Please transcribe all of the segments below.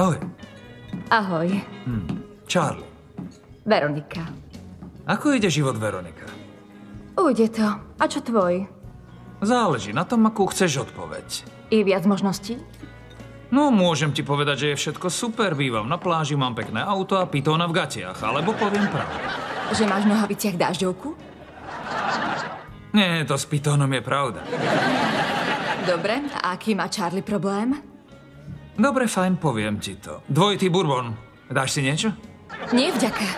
Ahoj. Ahoj. Charlie. Veronika. Ako ide život, Veronika? Ujde to. A čo tvoj? Záleží na tom, akú chceš odpoveď. I viac možností? No, môžem ti povedať, že je všetko super. Bývam na pláži, mám pekné auto a pitóna v gatiach. Alebo poviem pravdu. Že máš v nohaviciach dážďovku? Nie, to s pitónom je pravda. Dobre. A aký má Charlie problém? Dobre, fajn, poviem ti to. Dvojitý bourbon. Dáš si niečo? Nie, vďaka.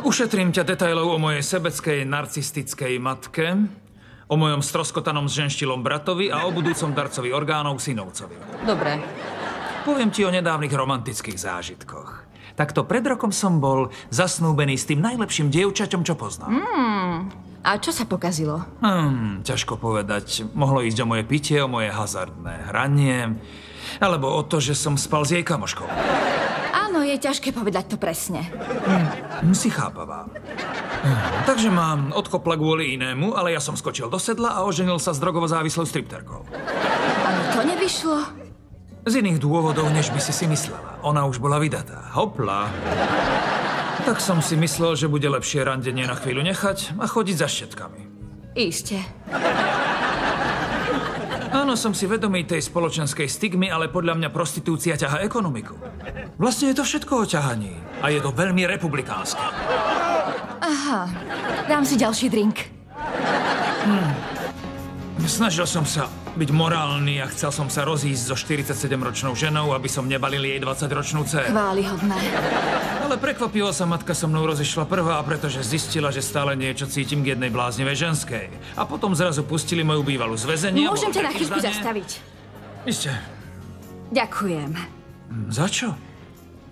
Ušetrím ťa detailov o mojej sebeckej narcistickej matke, o mojom stroskotanom zženštilom bratovi a o budúcom darcovi orgánov synovcovi. Dobre. Poviem ti o nedávnych romantických zážitkoch. Takto pred rokom som bol zasnúbený s tým najlepším dievčaťom, čo poznám. A čo sa pokazilo? Ťažko povedať. Mohlo ísť o moje pitie, o moje hazardné hranie, alebo o to, že som spal s jej kamoškou. Áno, je ťažké povedať to presne. Si chápavá. Takže mám odkopla kvôli inému, ale ja som skočil do sedla a oženil sa s drogovo závislou stripterkou. Ale to nevyšlo. Z iných dôvodov, než by si myslela. Ona už bola vydatá. Hopla. Tak som si myslel, že bude lepšie randenie na chvíľu nechať a chodiť za štetkami. Iste. Áno, som si vedomý tej spoločenskej stigmy, ale podľa mňa prostitúcia ťaha ekonomiku. Vlastne je to všetko o ťahaní. A je to veľmi republikánske. Aha. Dám si ďalší drink. Snažil som sa byť morálny a chcel som sa rozísť so 47-ročnou ženou, aby som nebalil jej 20-ročnú dcéru. Chválihodné. Ale prekvapivo sa matka so mnou rozišla prvá, pretože zistila, že stále niečo cítim k jednej bláznivej ženskej. A potom zrazu pustili moju bývalú z väzenia. Môžem ťa na chvíľku zastaviť? Isté. Ďakujem. Za čo?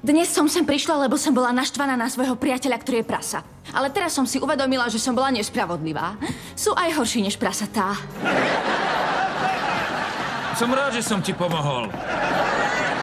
Dnes som sem prišla, lebo som bola naštvaná na svojho priateľa, ktorý je prasa. Ale teraz som si uvedomila, že som bola nespravodlivá. Sú aj horší než prasatá. Som rád, že som ti pomohol.